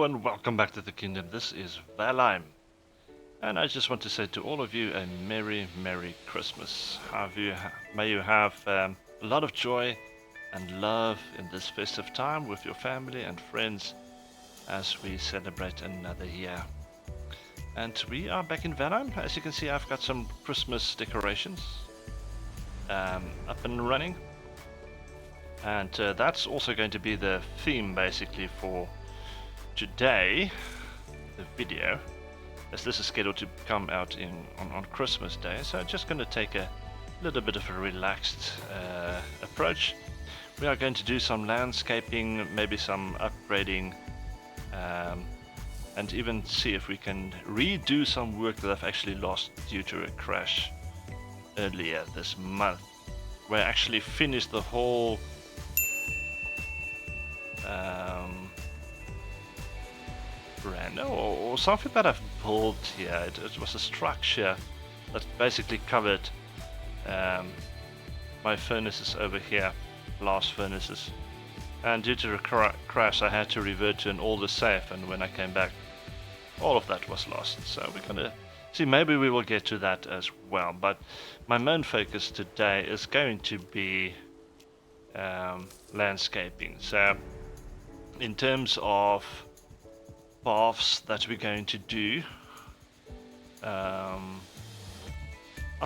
and welcome back to the kingdom. This is Valheim, and I just want to say to all of you a Merry Christmas. May you have a lot of joy and love in this festive time with your family and friends as we celebrate another year. And we are back in Valheim. As you can see, I've got some Christmas decorations up and running, and that's also going to be the theme basically for today, the video, as this is scheduled to come out on Christmas Day. So I'm just going to take a little bit of a relaxed approach. We are going to do some landscaping, maybe some upgrading, and even see if we can redo some work that I've actually lost due to a crash earlier this month, where I actually finished the whole brand or something that I've built here. It was a structure that basically covered my furnaces over here, blast furnaces, and due to the crash I had to revert to an older safe, and when I came back all of that was lost. So we're gonna see, maybe we will get to that as well, but my main focus today is going to be landscaping. So in terms of paths that we're going to do,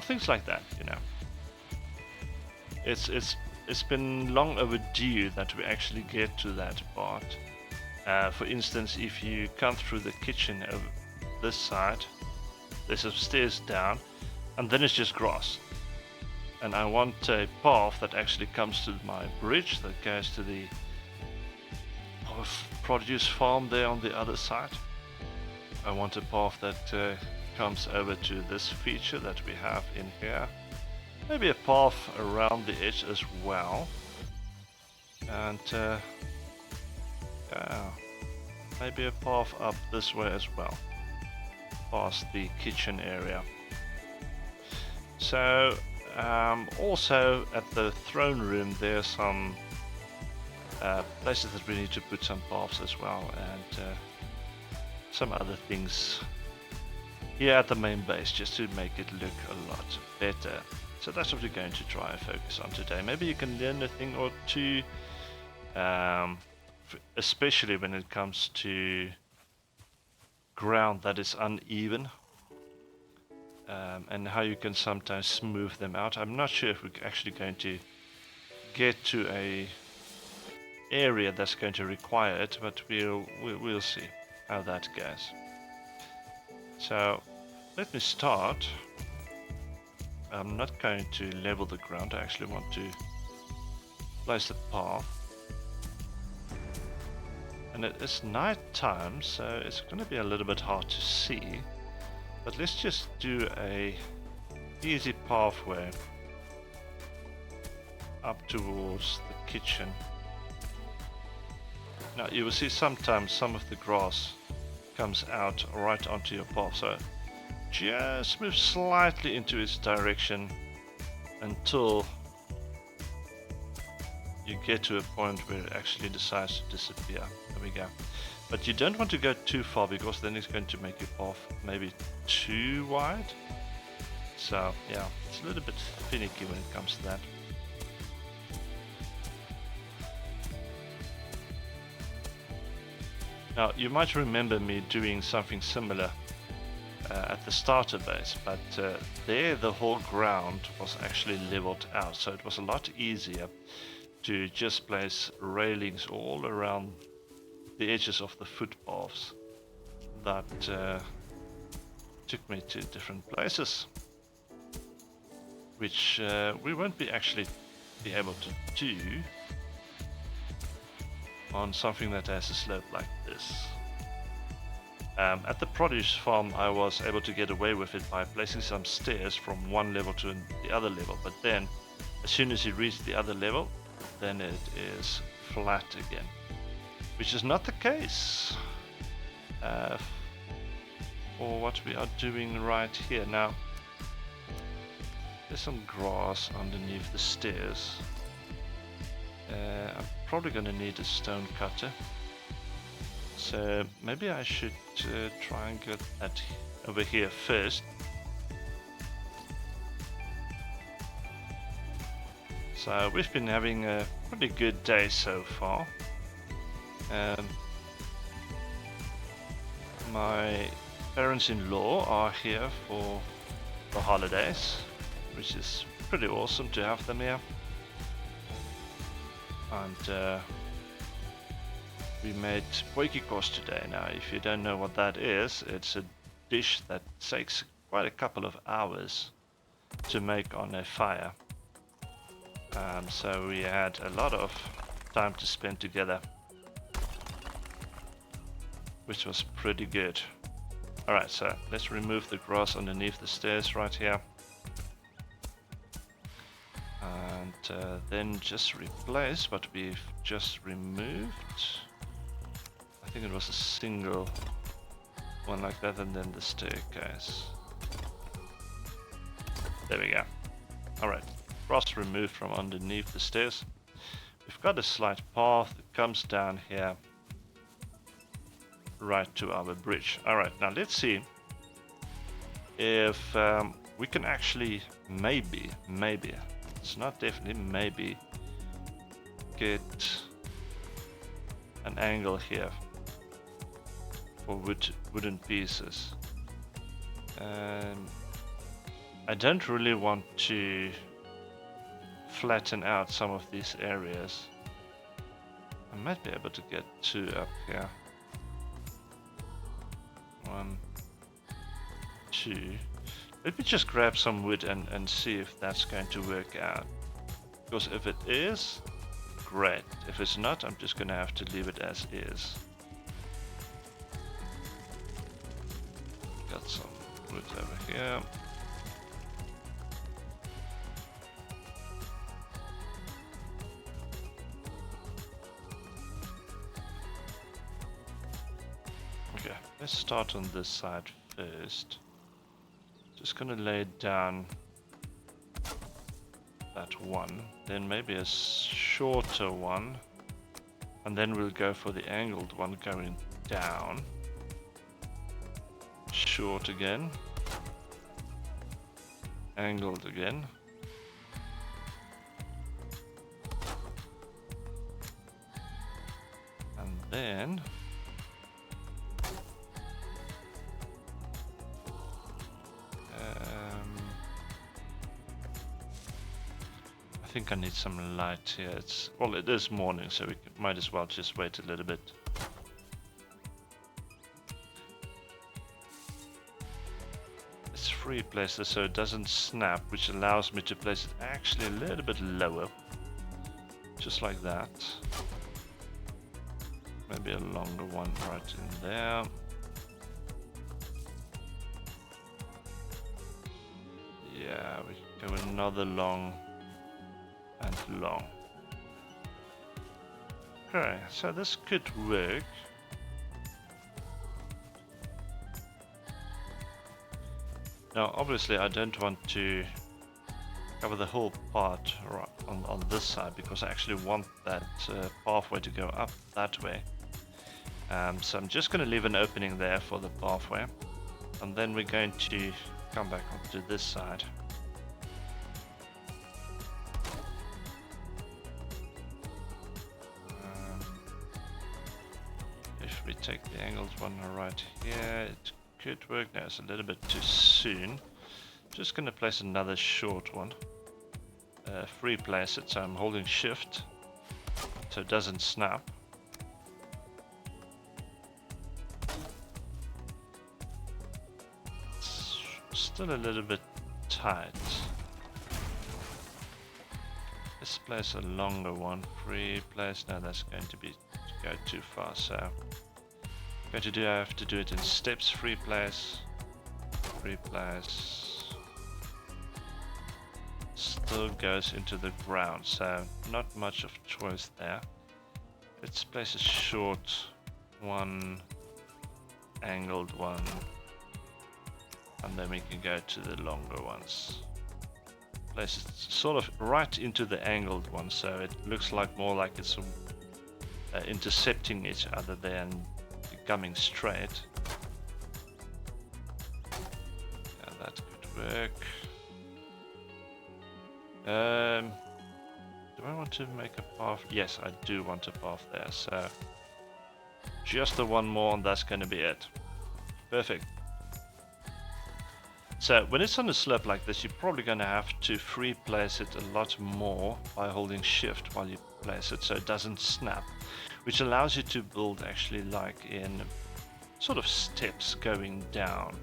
things like that, you know. It's been long overdue that we actually get to that part. For instance, if you come through the kitchen over this side, there's some stairs down, and then it's just grass. And I want a path that actually comes to my bridge that goes to the produce farm there on the other side. I want a path that comes over to this feature that we have in here. Maybe a path around the edge as well. And maybe a path up this way as well, past the kitchen area. So also at the throne room there's some places that we need to put some paths as well, and some other things here at the main base just to make it look a lot better. So that's what we're going to try and focus on today. Maybe you can learn a thing or two, especially when it comes to ground that is uneven, and how you can sometimes smooth them out. I'm not sure if we're actually going to get to a area that's going to require it, but we'll see how that goes. So let me start. I'm not going to level the ground. I actually want to place the path, and it is night time, so it's going to be a little bit hard to see, but let's just do a easy pathway up towards the kitchen. Now you will see sometimes some of the grass comes out right onto your path, so just move slightly into its direction until you get to a point where it actually decides to disappear. There we go. But you don't want to go too far, because then it's going to make your path maybe too wide. So yeah, it's a little bit finicky when it comes to that. Now you might remember me doing something similar at the starter base, but there the whole ground was actually leveled out, so it was a lot easier to just place railings all around the edges of the footpaths that took me to different places, which we won't be able to do on something that has a slope like this. At the produce farm I was able to get away with it by placing some stairs from one level to the other level, but then as soon as you reach the other level, then it is flat again, which is not the case for what we are doing right here. Now there's some grass underneath the stairs. I'm probably going to need a stone cutter So maybe I should try and get that over here first. So we've been having a pretty good day so far. My parents-in-law are here for the holidays, which is pretty awesome to have them here. And we made potjiekos today. Now, if you don't know what that is, it's a dish that takes quite a couple of hours to make on a fire. So we had a lot of time to spend together, which was pretty good. Alright, so let's remove the grass underneath the stairs right here. And then just replace what we've just removed. I think it was a single one like that, and then the staircase. There we go. Alright, grass removed from underneath the stairs. We've got a slight path that comes down here right to our bridge. Alright, now let's see if we can actually maybe, it's not definitely, maybe get an angle here for wooden pieces. I don't really want to flatten out some of these areas. I might be able to get two up here. 1, 2. Let me just grab some wood and see if that's going to work out. Because if it is, great. If it's not, I'm just gonna have to leave it as is. Got some wood over here. Okay, let's start on this side first. Just gonna lay down that one, then maybe a shorter one, and then we'll go for the angled one going down. Short again, angled again, and then I think I need some light here. Well, it is morning, so we might as well just wait a little bit. It's free places, so it doesn't snap, which allows me to place it actually a little bit lower, just like that. Maybe a longer one right in there. Yeah, we can go another long and long. Okay, so this could work. Now, obviously, I don't want to cover the whole part on this side, because I actually want that pathway to go up that way. So I'm just going to leave an opening there for the pathway, and then we're going to come back onto this side. If we take the angled one right here, it could work. Now it's a little bit too soon. Just going to place another short one. Free place it, so I'm holding shift so it doesn't snap. It's still a little bit tight. Let's place a longer one. Free place. Now that's going to go too far, so I have to do it in steps. Free place, still goes into the ground, so not much of choice there. Let's place a short one, angled one, and then we can go to the longer ones. Place it sort of right into the angled one, so it looks like more like it's intercepting each other there, and basically coming straight. Yeah, that could work. Do I want to make a path? Yes, I do want a path there. So just the one more, and that's going to be it. Perfect. So when it's on a slope like this, you're probably going to have to free place it a lot more by holding shift while you place it so it doesn't snap, which allows you to build actually like in sort of steps going down.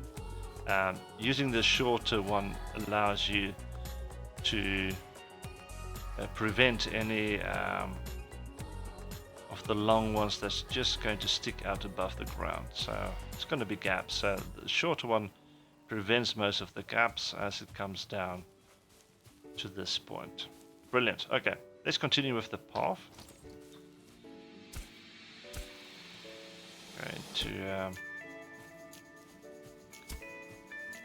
Using the shorter one allows you to prevent any of the long ones that's just going to stick out above the ground. So it's going to be gaps. So the shorter one prevents most of the gaps as it comes down to this point. Brilliant. Okay, let's continue with the path. Going to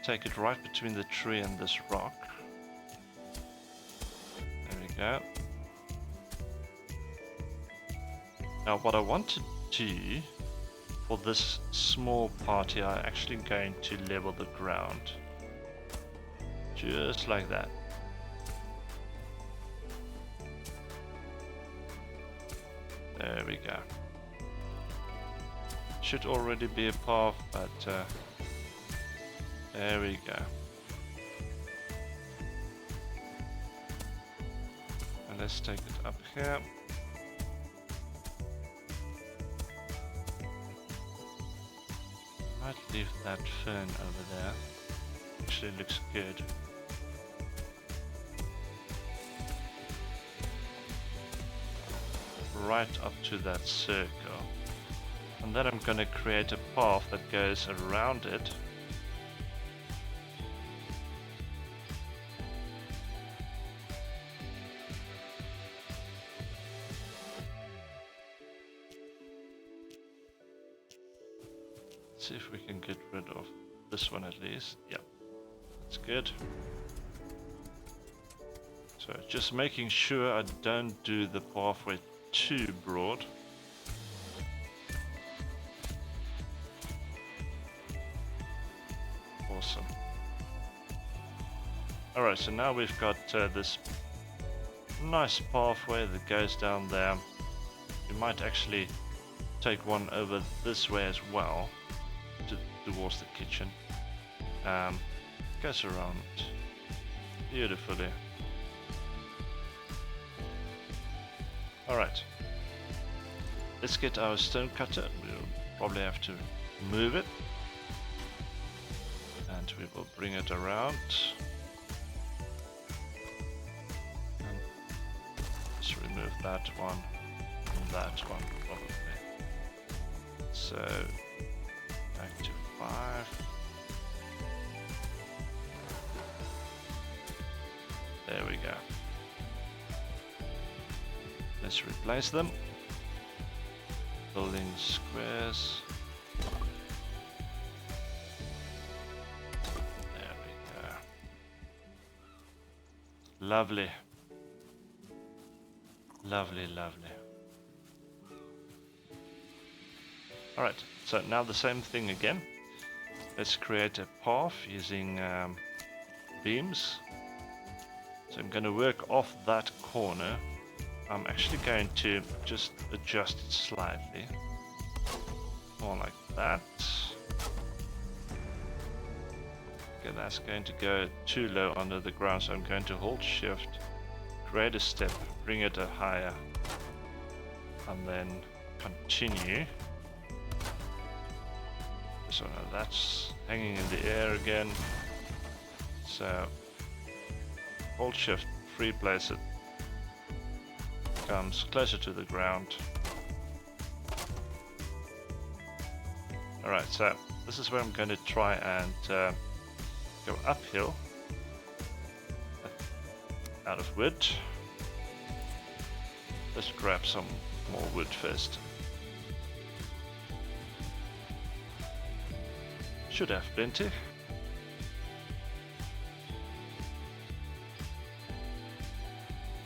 take it right between the tree and this rock. There we go. Now what I want to do for this small part here, I'm actually going to level the ground. Just like that. There we go. Should already be a path, but there we go. And let's take it up here. Might leave that fern over there. Actually looks good. Right up to that circle. And then I'm going to create a path that goes around it. See if we can get rid of this one at least. Yeah, that's good. So just making sure I don't do the pathway too broad. Awesome. Alright, so now we've got this nice pathway that goes down there. We might actually take one over this way as well. Towards the kitchen. Goes around beautifully. Alright. Let's get our stone cutter. We'll probably have to move it. And we will bring it around. And let's remove that one and that one probably. So back to 5. There we go. Let's replace them. Building squares. There we go. Lovely. Lovely, lovely. Alright, so now the same thing again. Let's create a path using beams. So I'm going to work off that corner. I'm actually going to just adjust it slightly. More like that. Okay, that's going to go too low under the ground, so I'm going to hold shift, create a step, bring it a higher, and then continue. So now that's hanging in the air again. So hold shift, free place it, comes closer to the ground. Alright, so this is where I'm going to try and go uphill out of wood. Let's grab some more wood first. Should have plenty.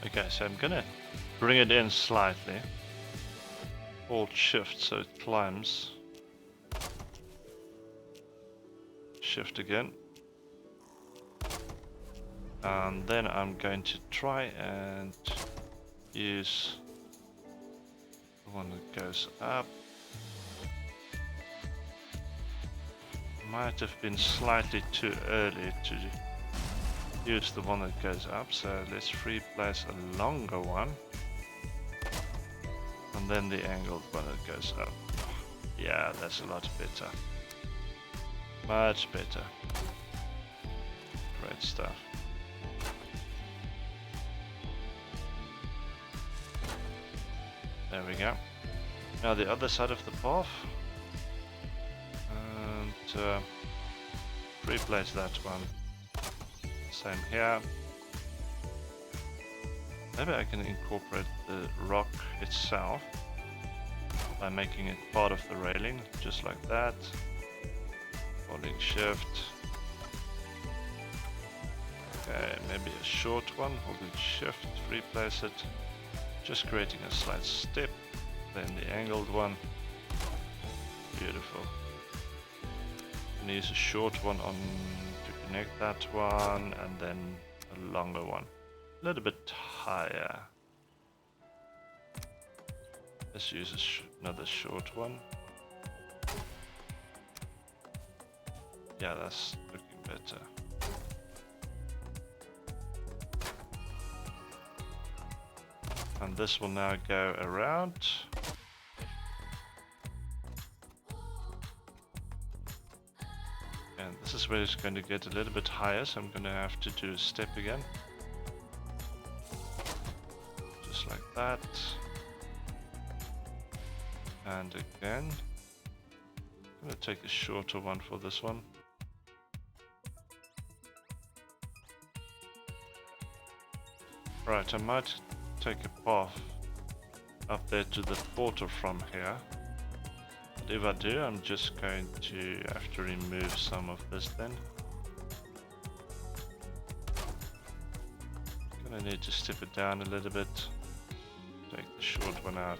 Okay, so I'm gonna bring it in slightly. Hold shift so it climbs shift again. And then I'm going to try and use the one that goes up. Might have been slightly too early to use the one that goes up, so let's free place a longer one. And then the angled one that goes up. Yeah, that's a lot better. Much better. Great stuff. There we go. Now the other side of the path. And replace that one. Same here. Maybe I can incorporate the rock itself by making it part of the railing, just like that. Holding shift. Okay, maybe a short one, holding shift, replace it. Just creating a slight step, then the angled one. Beautiful. I'm gonna use a short one on to connect that one, and then a longer one. A little bit higher. Let's use another short one. Yeah, that's looking better. And this will now go around. And this is where it's going to get a little bit higher, so I'm going to have to do a step again. Just like that. And again. I'm going to take a shorter one for this one. Right, I might take a path up there to the portal from here. But if I do, I'm just going to have to remove some of this then. Gonna need to step it down a little bit. Take the short one out.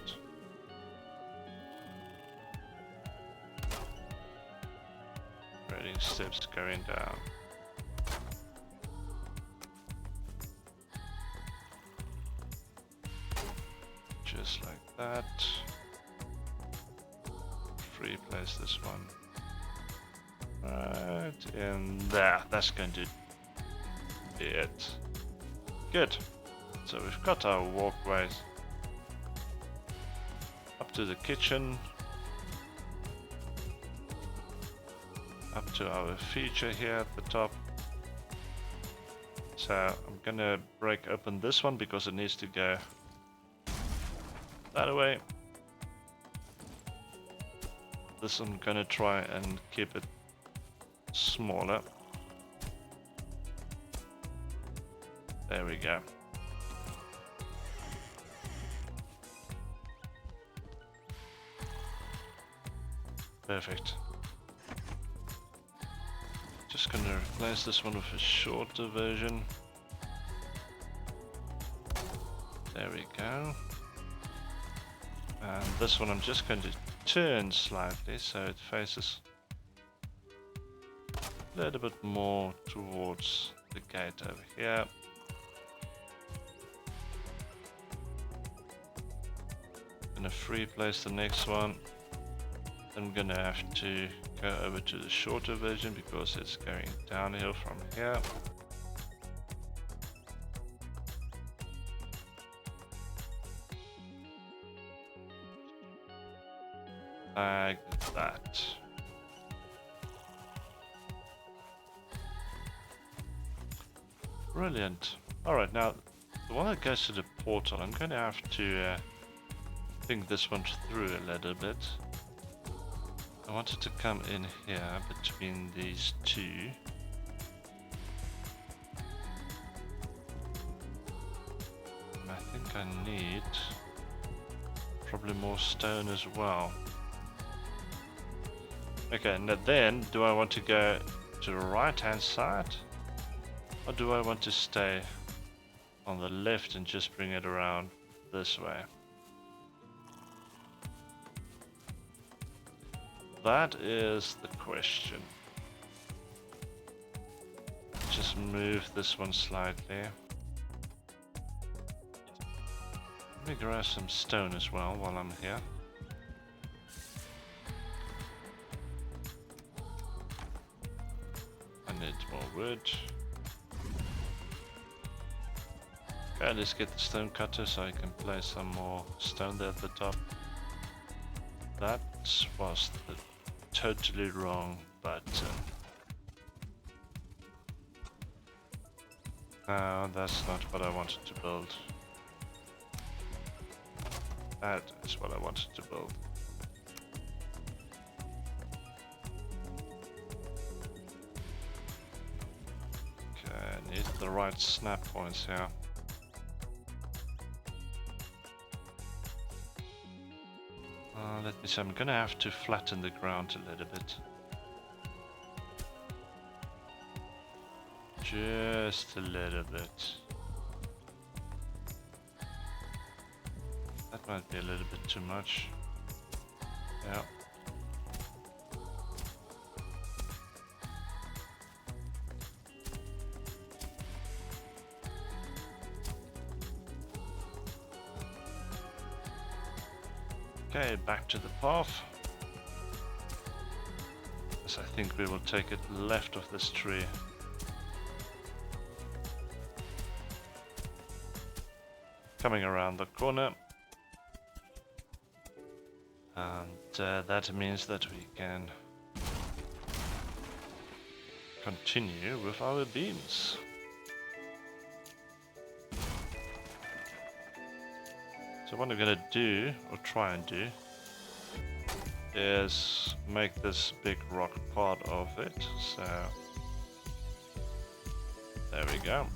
Creating steps going down. Just like that. Replace this one. Right in there. That's going to be it. Good. So we've got our walkways up to the kitchen, up to our feature here at the top. So I'm gonna break open this one because it needs to go that way. This I'm gonna try and keep it smaller. There we go. Perfect. Just gonna replace this one with a shorter version. There we go. And this one I'm just going to turn slightly so it faces a little bit more towards the gate over here. Gonna free place the next one. I'm gonna have to go over to the shorter version because it's going downhill from here. Like that. Brilliant. Alright, now the one that goes to the portal, I'm going to have to think this one through a little bit. I wanted to come in here between these two. And I think I need probably more stone as well. Okay, now then, do I want to go to the right hand side? Or do I want to stay on the left and just bring it around this way? That is the question. just move this one slightly. Let me grab some stone as well while I'm here. I need more wood. Okay, let's get the stone cutter so I can place some more stone there at the top. That was totally wrong button. No, that's not what I wanted to build. That is what I wanted to build. Okay, I need the right snap points here. Let me see, I'm gonna have to flatten the ground a little bit. Just a little bit. That might be a little bit too much. Yeah. Okay, back to the path. So I think we will take it left of this tree. Coming around the corner. And that means that we can continue with our beams. So what I'm gonna do, or try and do, is make this big rock part of it. So there we go.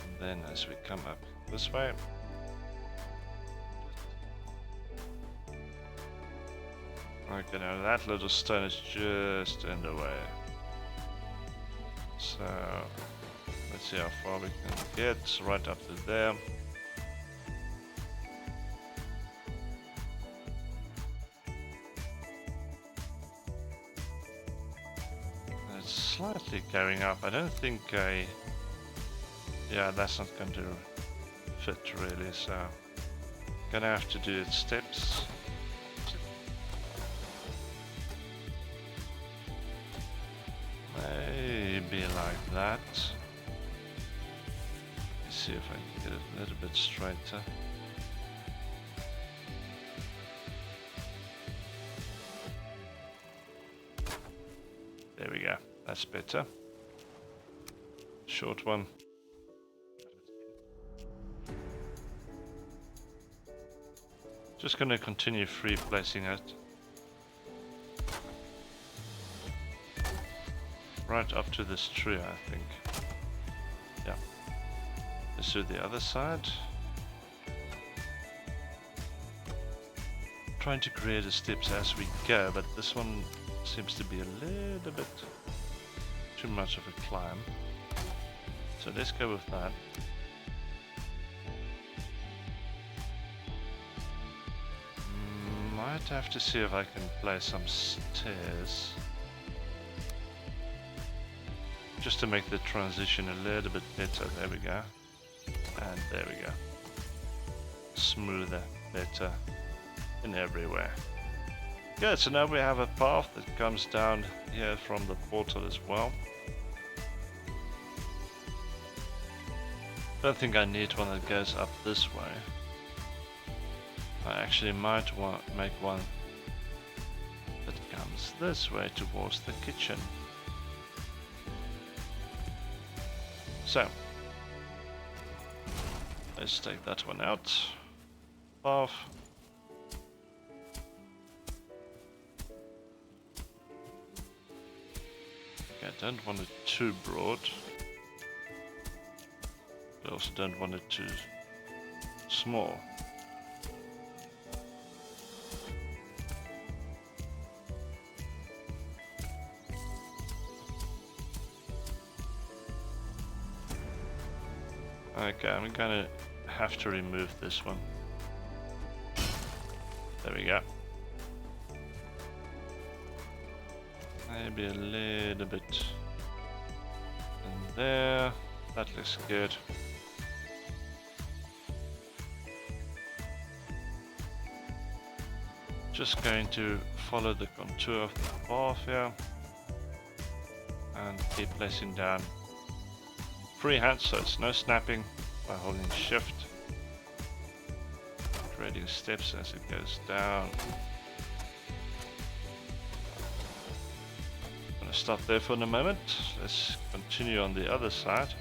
And then as we come up this way, okay, now that little stone is just in the way. So let's see how far we can get, right up to there. It's slightly going up. I don't think yeah, that's not going to fit really, so gonna have to do it steps. Maybe like that. Let's see if I can get it a little bit straighter. There we go. That's better. Short one. Just gonna continue free placing it. Right up to this tree, I think. Yeah. Let's do the other side. Trying to create the steps as we go, but this one seems to be a little bit too much of a climb. So let's go with that. Might have to see if I can place some stairs. Just to make the transition a little bit better. There we go. And there we go. Smoother, better in everywhere. Good, so now we have a path that comes down here from the portal as well. Don't think I need one that goes up this way. I actually might make one that comes this way towards the kitchen. So, let's take that one out. Path. Okay, I don't want it too broad. I also don't want it too small. Okay, I'm gonna have to remove this one. There we go. Maybe a little bit in there. That looks good. Just going to follow the contour of the path here and keep placing down freehand, so it's no snapping by holding shift, creating steps as it goes down. I'm going to stop there for a moment. Let's continue on the other side.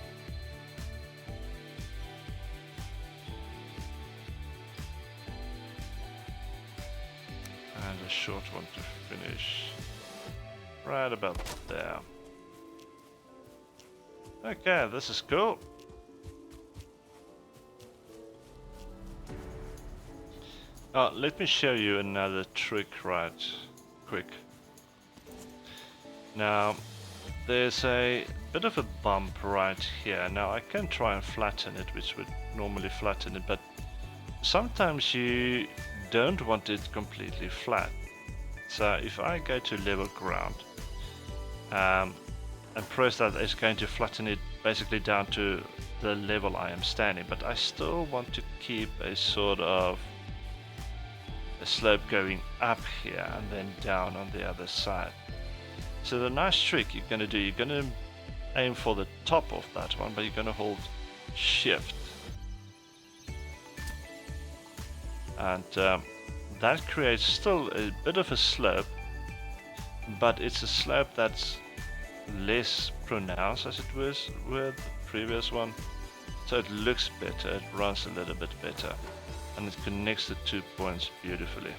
And a short one to finish right about there. Okay, this is cool. Let me show you another trick right quick. Now, there's a bit of a bump right here. Now, I can try and flatten it, which would normally flatten it, but sometimes you don't want it completely flat. So if I go to level ground and press that, it's going to flatten it basically down to the level I am standing, but I still want to keep a sort of a slope going up here and then down on the other side. So the nice trick you're going to do, you're going to aim for the top of that one, but you're going to hold shift. And that creates still a bit of a slope, but it's a slope that's less pronounced as it was with the previous one. So it looks better, it runs a little bit better, and it connects the 2 points beautifully.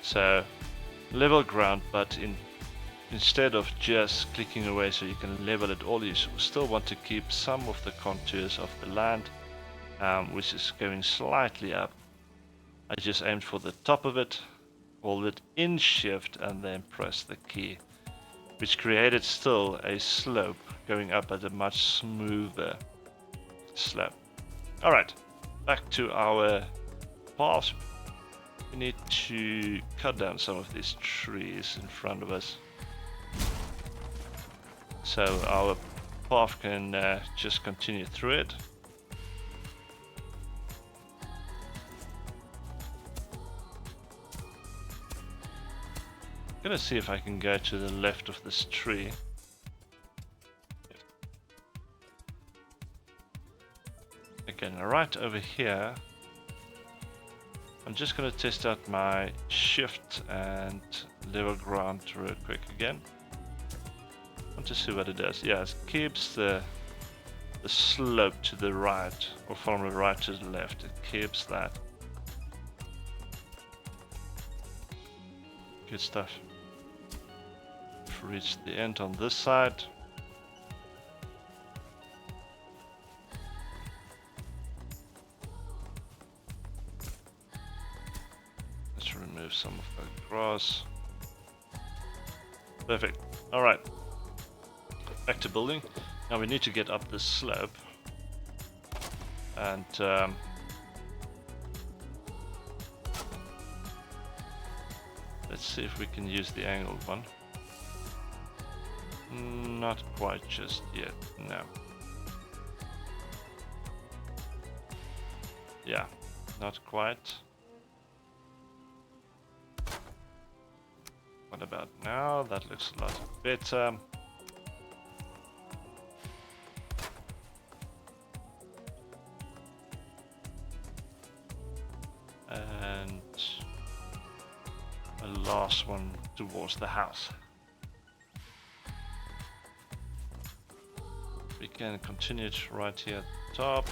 So level ground, but instead of just clicking away so you can level it all, you still want to keep some of the contours of the land, which is going slightly up. I just aimed for the top of it, hold it in shift and then press the key, which created still a slope going up at a much smoother slope. Alright, back to our path. We need to cut down some of these trees in front of us, so our path can just continue through it. I'm gonna see if I can go to the left of this tree. Again, right over here, I'm just gonna test out my shift and level ground real quick again. I want to see what it does. Yeah, it keeps the slope to the right, or from the right to the left. It keeps that. Good stuff. We've reached the end on this side. Let's remove some of the grass. Perfect. Alright. Back to building. Now we need to get up this slope. And let's see if we can use the angled one. Not quite just yet, no. Yeah, not quite. What about now? That looks a lot better. And a last one towards the house. We can continue it right here at the top.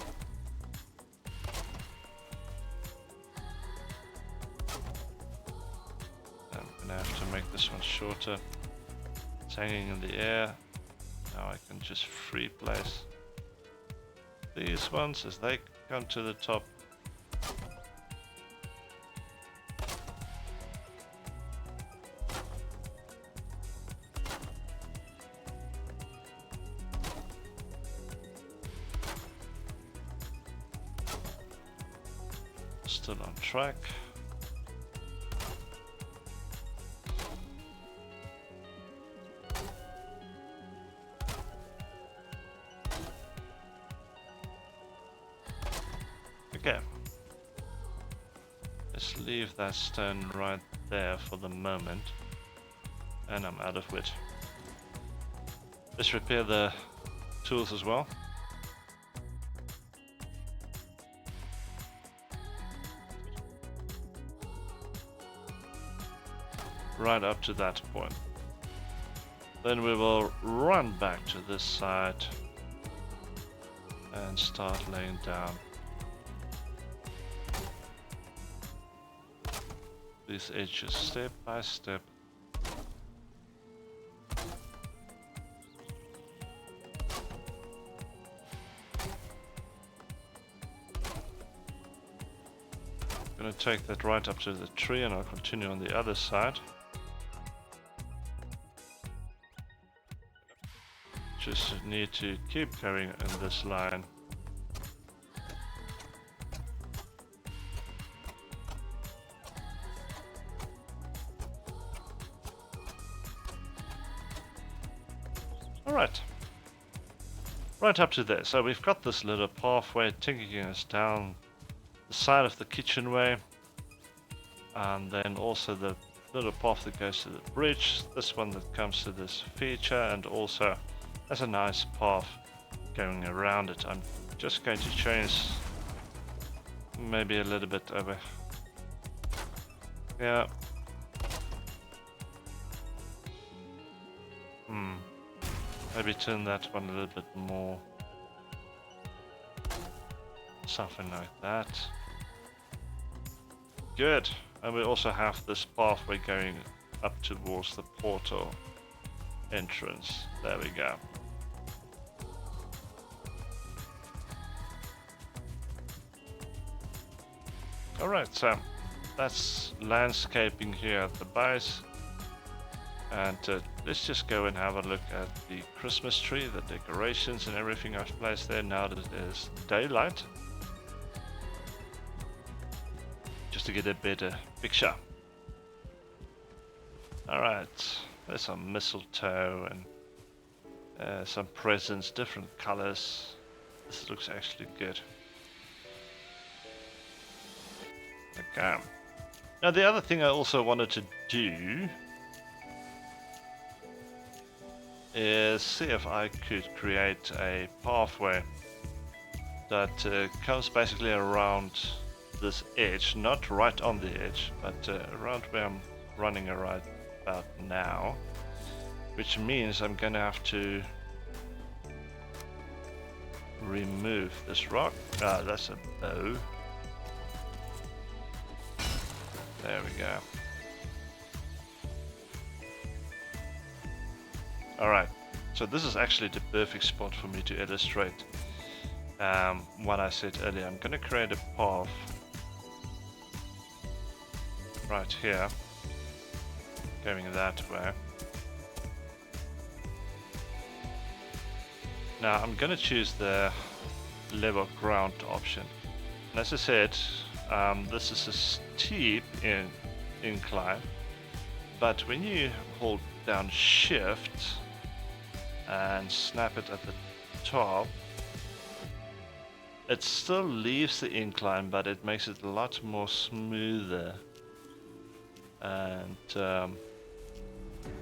I'm gonna have to make this one shorter. It's hanging in the air. Now I can just free place these ones as they come to the top. Still on track. Okay. Let's leave that stone right there for the moment. And I'm out of wood. Let's repair the tools as well. Right up to that point. Then we will run back to this side and start laying down these edges step by step. I'm gonna take that right up to the tree and I'll continue on the other side. Just need to keep going in this line. Alright. Right up to there. So we've got this little pathway taking us down the side of the kitchenway. And then also the little path that goes to the bridge. This one that comes to this feature, and also there's a nice path going around it. I'm just going to change maybe a little bit over. Yeah. Maybe turn that one a little bit more. Something like that. Good. And we also have this pathway going up towards the portal entrance. There we go. Alright, so that's landscaping here at the base. And let's just go and have a look at the Christmas tree, the decorations and everything I've placed there now that it is daylight. Just to get a better picture. Alright, there's some mistletoe and some presents, different colors. This looks actually good. Okay. Now the other thing I also wanted to do is see if I could create a pathway that comes basically around this edge, not right on the edge, but around where I'm running right about now, which means I'm gonna have to remove this rock. That's a bow. There we go. Alright, so this is actually the perfect spot for me to illustrate what I said earlier. I'm going to create a path right here, going that way. Now I'm going to choose the level ground option. And as I said, this is a steep incline, but when you hold down shift and snap it at the top, it still leaves the incline, but it makes it a lot more smoother. And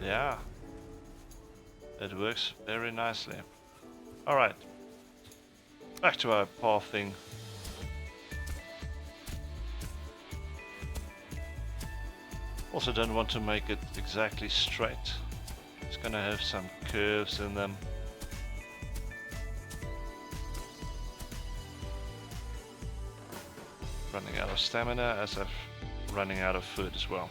yeah, it works very nicely. Alright, back to our pathing. Also don't want to make it exactly straight. It's gonna have some curves in them. Running out of stamina as I'm running out of food as well.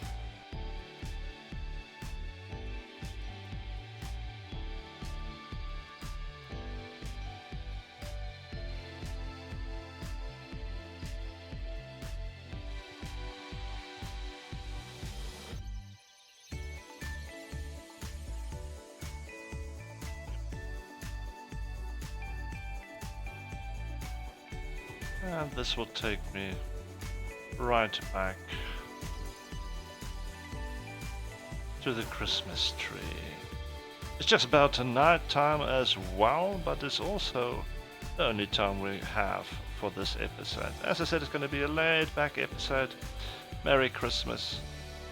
And this will take me right back to the Christmas tree. It's just about night time as well, but it's also the only time we have for this episode. As I said, it's going to be a laid back episode. Merry Christmas.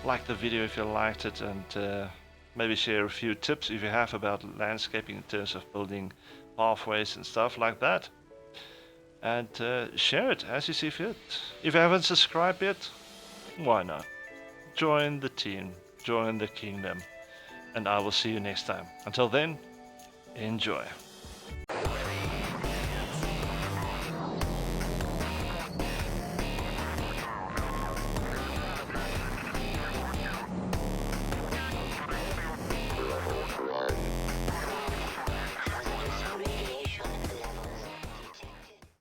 Like the video if you liked it, and maybe share a few tips if you have about landscaping in terms of building pathways and stuff like that. And share it as you see fit. If you haven't subscribed yet, why not? Join the team, join the kingdom, and I will see you next time. Until then, enjoy.